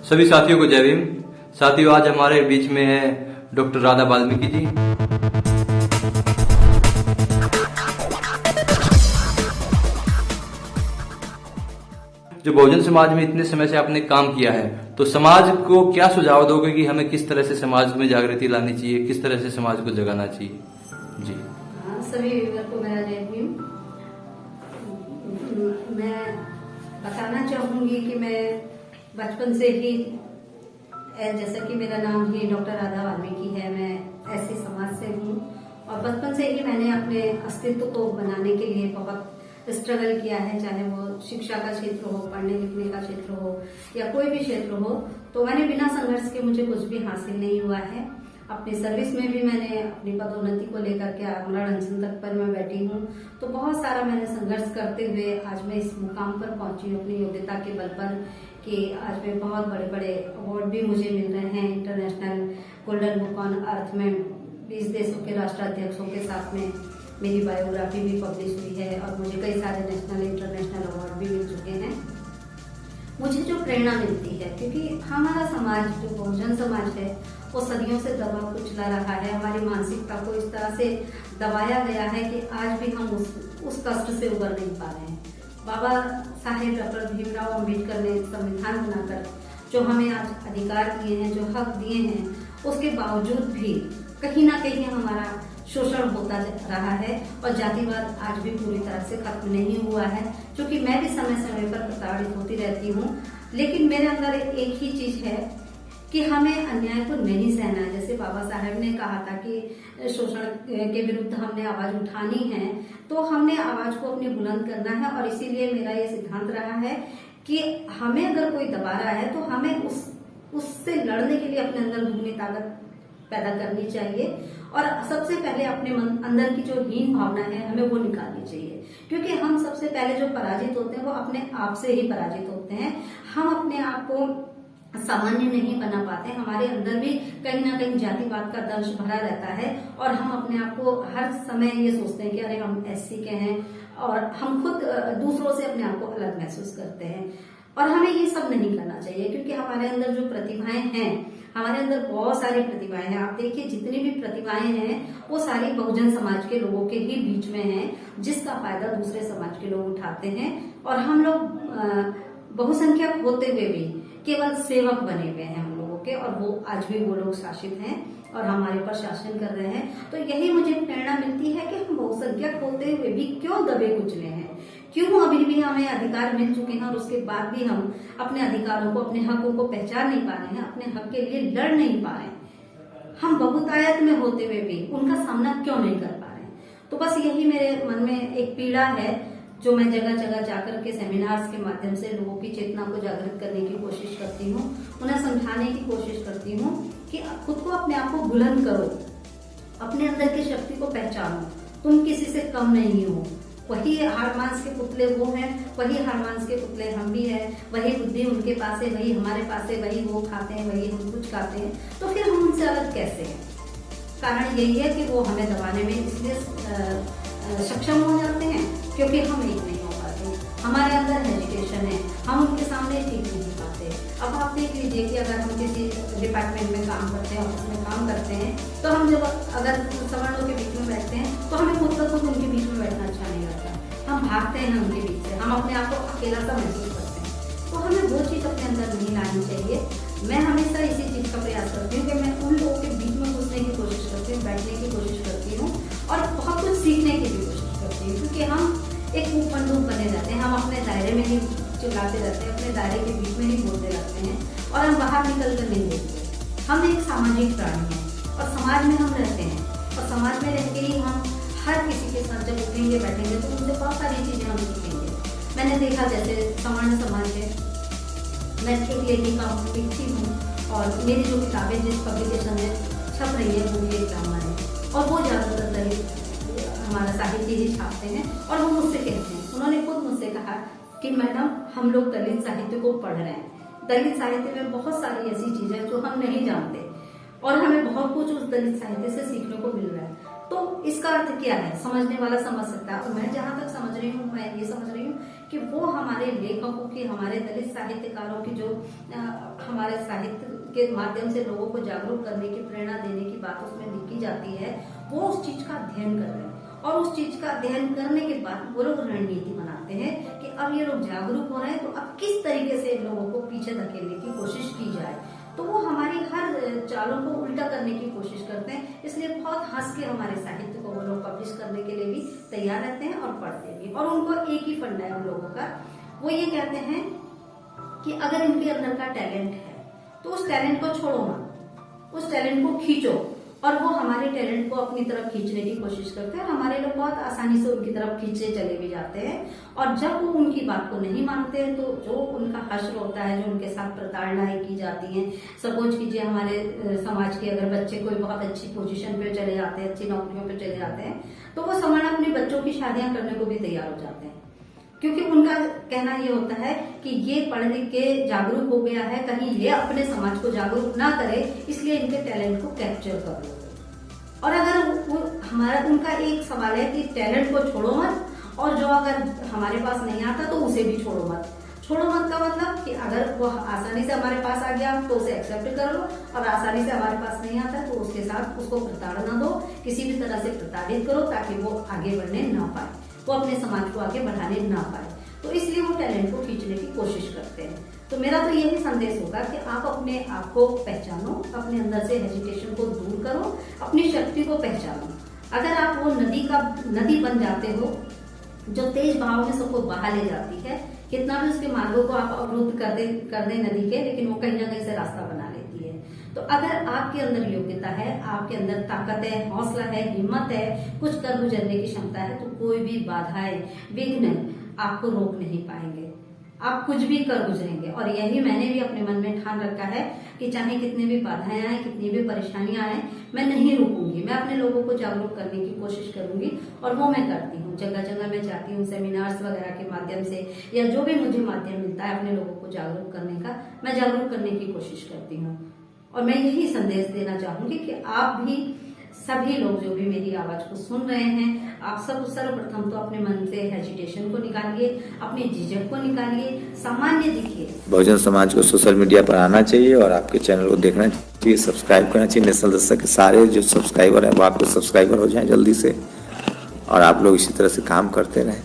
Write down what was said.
सभी साथियों को जय भीम। साथियों, आज हमारे बीच में है डॉक्टर राधा वाल्मीकि जी। जो बहुजन समाज में इतने समय से आपने काम किया है, तो समाज को क्या सुझाव दोगे कि हमें किस तरह से समाज में जागृति लानी चाहिए, किस तरह से समाज को जगाना चाहिए? जी सभी व्यूअर को मेरा जय भीम। मैं बताना चाहूंगी कि मैं बचपन से ही, जैसा कि मेरा नाम ही डॉक्टर राधा वाल्मीकि है, मैं ऐसी समाज से हूँ और बचपन से ही मैंने अपने अस्तित्व को बनाने के लिए बहुत स्ट्रगल किया है। चाहे वो शिक्षा का क्षेत्र हो, पढ़ने लिखने का क्षेत्र हो या कोई भी क्षेत्र हो, तो मैंने बिना संघर्ष के मुझे कुछ भी हासिल नहीं हुआ है। अपनी सर्विस में भी मैंने अपनी पदोन्नति को लेकर के आमरण अनशन तक पर मैं बैठी हूँ। तो बहुत सारा मैंने संघर्ष करते हुए आज मैं इस मुकाम पर पहुंची हूँ अपनी योग्यता के बल पर, कि आज में बहुत बड़े बड़े अवार्ड भी मुझे मिल रहे हैं। International golden book on earth में 20 देशों के राष्ट्राध्यक्षों के साथ में मेरी बायोग्राफी भी पब्लिश हुई है और मुझे कई सारे नेशनल इंटरनेशनल अवार्ड भी मिल चुके हैं। मुझे जो प्रेरणा मिलती है, क्योंकि हमारा समाज जो बहुजन समाज है वो सदियों से दबा कुचला रहा है। हमारी मानसिकता को इस तरह से दबाया गया है कि आज भी हम उस कष्ट से उबर नहीं पा रहे हैं। बाबा साहेब डॉक्टर भीमराव अम्बेडकर ने संविधान बनाकर जो हमें आज अधिकार दिए हैं, जो हक दिए हैं, उसके बावजूद भी कहीं ना कहीं हमारा शोषण होता रहा है और जातिवाद आज भी पूरी तरह से खत्म नहीं हुआ है। क्योंकि मैं भी समय समय पर प्रताड़ित होती रहती हूँ, लेकिन मेरे अंदर एक ही चीज है कि हमें अन्याय को नहीं सहना है। जैसे बाबा साहेब ने कहा था कि शोषण के विरुद्ध हमने आवाज उठानी है, तो हमने आवाज को अपनी बुलंद करना है। और इसीलिए मेरा ये सिद्धांत रहा है कि हमें अगर कोई दबा रहा है तो हमें उससे लड़ने के लिए अपने अंदर दुगनी ताकत पैदा करनी चाहिए और सबसे पहले अपने अंदर की जो हीन भावना है हमें वो निकालनी चाहिए। क्योंकि हम सबसे पहले जो पराजित होते हैं वो अपने आप से ही पराजित होते हैं। हम अपने आप को सामान्य नहीं बना पाते। हमारे अंदर भी कहीं ना कहीं जातिवाद का दंश भरा रहता है और हम अपने आप को हर समय ये सोचते हैं कि अरे हम एससी के हैं, और हम खुद दूसरों से अपने आप को अलग महसूस करते हैं। और हमें ये सब नहीं करना चाहिए, क्योंकि हमारे अंदर जो प्रतिभाएं हैं, हमारे अंदर बहुत सारी प्रतिभाएं हैं। आप देखिए, जितनी भी प्रतिभाएं हैं वो सारी बहुजन समाज के लोगों के ही बीच में हैं, जिसका फायदा दूसरे समाज के लोग उठाते हैं। और हम लोग बहुसंख्यक होते हुए भी केवल सेवक बने हुए हैं हम लोगों के, और वो आज भी वो लोग शासित हैं और हमारे ऊपर शासन कर रहे हैं। तो यही मुझे प्रेरणा मिलती है कि हम बहुसंख्यक होते हुए भी क्यों दबे कुचले हैं, क्यों अभी भी हमें अधिकार मिल चुके हैं और उसके बाद भी हम अपने अधिकारों को, अपने हकों को पहचान नहीं पा रहे हैं, अपने हक के लिए लड़ नहीं पा रहे हैं। हम बहुतायत में होते हुए भी उनका सामना क्यों नहीं कर पा रहे हैं। तो बस यही मेरे मन में एक पीड़ा है, जो मैं जगह जगह जाकर के सेमिनार्स के माध्यम से लोगों की चेतना को जागृत करने की कोशिश करती हूँ, उन्हें समझाने की कोशिश करती हूँ कि खुद को, अपने आप को बुलंद करो, अपने अंदर की शक्ति को पहचानो। तुम किसी से कम नहीं हो। वही हाड़ मांस के पुतले वो हैं, वही हाड़ मांस के पुतले हम भी हैं, वही बुद्धि उनके पास है, वही हमारे पास है, वही वो खाते हैं, वही हम कुछ खाते हैं। तो फिर हम उनसे अलग कैसे हैं? कारण यही है कि वो हमें दबाने में इसलिए सक्षम हो जाते हैं क्योंकि हम एक नहीं हो पाते। हमारे अंदर एजुकेशन है, हम उनके सामने ठीक नहीं पाते। अब आप देख लीजिए कि अगर हम किसी डिपार्टमेंट में काम करते हैं, ऑफिस में काम करते हैं, तो हम जब अगर सवर्णों के बीच में बैठते हैं तो हमें खुद ब खुद उनके बीच में बैठना अच्छा नहीं लगता। हम भागते हैं उनके बीच से, हम अपने आप को अकेला सा महसूस करते हैं। तो हमें वो चीज अपने अंदर नहीं लानी चाहिए। मैं हमेशा इसी चीज का प्रयास करती हूँ कि मैं उन लोगों के बीच में घुसने की कोशिश करती हूँ, बैठने की कोशिश करती हूँ और बहुत कुछ सीखने की भी कोशिश करती हूँ। क्योंकि हम एक बंदूक बने रहते हैं, हम अपने दायरे में ही चिल्लाते रहते हैं, अपने दायरे के बीच में ही बोलते रहते हैं और हम बाहर निकल कर नहीं देखते। हम एक सामाजिक प्राणी हैं और समाज में हम रहते हैं, और समाज में रह के ही हम हर किसी के साथ जब उठेंगे बैठेंगे तो उनसे बहुत सारी चीजें हम सीखेंगे। मैंने देखा, जैसे सवर्ण समाज है, मैं एक लेखिका हूँ, लिखती हूँ, और मेरी जो किताबें जिस पब्लिकेशन में छप रही है वो भी एक ब्राह्मण है, और वो ज्यादातर दलित हमारा साहित्य ही छापते हैं। और वो मुझसे कहते हैं, उन्होंने खुद मुझसे कहा कि मैडम, हम लोग दलित साहित्य को पढ़ रहे हैं, दलित साहित्य में बहुत सारी ऐसी चीजें जो हम नहीं जानते और हमें बहुत कुछ उस दलित साहित्य से सीखने को मिल रहा है। तो इसका अर्थ क्या है, समझने वाला समझ सकता है। और मैं जहां तक समझ रही हूँ, मैं ये समझ रही हूँ कि वो हमारे लेखकों की, हमारे दलित साहित्यकारों की जो हमारे साहित्य के माध्यम से लोगों को जागरूक करने की, प्रेरणा देने की बात उसमें लिखी जाती है, वो उस चीज का अध्ययन कर रहे हैं। और उस चीज का अध्ययन करने के बाद वो लोग रणनीति बनाते हैं कि अब ये लोग जागरूक हो रहे हैं, तो अब किस तरीके से इन लोगों को पीछे धकेलने की कोशिश की जाए। तो वो हमारी हर चालों को उल्टा करने की कोशिश करते हैं। इसलिए बहुत हंस के हमारे साहित्य को वो लोग पब्लिश करने के लिए भी तैयार रहते हैं और पढ़ते भी। और उनको एक ही फंडा है उन लोगों का, वो ये कहते हैं कि अगर इनके अंदर का टैलेंट है तो उस टैलेंट को छोड़ो मत, उस टैलेंट को खींचो। और वो हमारे टैलेंट को अपनी तरफ खींचने की कोशिश करते हैं और हमारे लोग बहुत आसानी से उनकी तरफ खींचे चले भी जाते हैं। और जब वो उनकी बात को नहीं मानते हैं तो जो उनका हश्र होता है, जो उनके साथ प्रताड़नाएं की जाती हैं, सपोज कीजिए हमारे समाज के अगर बच्चे कोई बहुत अच्छी पोजीशन पे चले जाते हैं, अच्छी नौकरियों पे चले जाते हैं, तो वो समाज अपने बच्चों की शादियां करने को भी तैयार हो जाते हैं, क्योंकि उनका कहना ये होता है कि ये पढ़ लिख के जागरूक हो गया है, कहीं ये अपने समाज को जागरूक ना करे, इसलिए इनके टैलेंट को कैप्चर कर लो। और अगर वो हमारा उनका एक सवाल है कि टैलेंट को छोड़ो मत, और जो अगर हमारे पास नहीं आता तो उसे भी छोड़ो मत। छोड़ो मत का मतलब कि अगर वो आसानी से हमारे पास आ गया तो उसे एक्सेप्ट कर लो, और आसानी से हमारे पास नहीं आता तो उसके साथ उसको प्रताड़ना दो, किसी भी तरह से प्रताड़ित करो ताकि वो आगे बढ़ने ना पाए, वो अपने समाज को आगे बढ़ाने ना पाए। तो इसलिए वो टैलेंट को खींचने की कोशिश करते हैं। तो मेरा तो यही संदेश होगा कि आप अपने आप को पहचानो, अपने अंदर से हेजिटेशन को दूर करो, अपनी शक्ति को पहचानो। अगर आप वो नदी बन जाते हो जो तेज बहाव में सबको बहा ले जाती है, कितना भी उसके मार्गों को आप अवरुद्ध कर दे नदी के, लेकिन वो कहीं ना कहीं से रास्ता बना लेती है। तो अगर आपके अंदर योग्यता है, आपके अंदर ताकत है, हौसला है, हिम्मत है, कुछ कर गुजरने की क्षमता है, तो कोई भी बाधाएं, विघ्न आपको रोक नहीं पाएंगे। आप कुछ भी कर गुजरेंगे। और यही मैंने भी अपने मन में ठान रखा है कि चाहे कितनी भी बाधाएं आए, कितनी भी परेशानियां आए, मैं नहीं रुकूंगी। मैं अपने लोगों को जागरूक करने की कोशिश करूंगी, और वो मैं करती हूँ। जगह जगह मैं जाती हूँ, सेमिनार्स वगैरह के माध्यम से, या जो भी मुझे माध्यम मिलता है अपने लोगों को जागरूक करने का, मैं जागरूक करने की कोशिश करती हूँ। और मैं यही संदेश देना चाहूंगी कि आप भी, सभी लोग जो भी मेरी आवाज को सुन रहे हैं, आप सब सर्वप्रथम तो अपने मन से हेजिटेशन को निकालिए, अपनी झिझक को निकालिए, सामान्य दिखिए। बहुजन समाज को सोशल मीडिया पर आना चाहिए और आपके चैनल को देखना चाहिए, सब्सक्राइब करना चाहिए। नेशनल दस्तक के सारे जो सब्सक्राइबर हैं वो आपके सब्सक्राइबर हो जाएं जल्दी से, और आप लोग इसी तरह से काम करते रहें।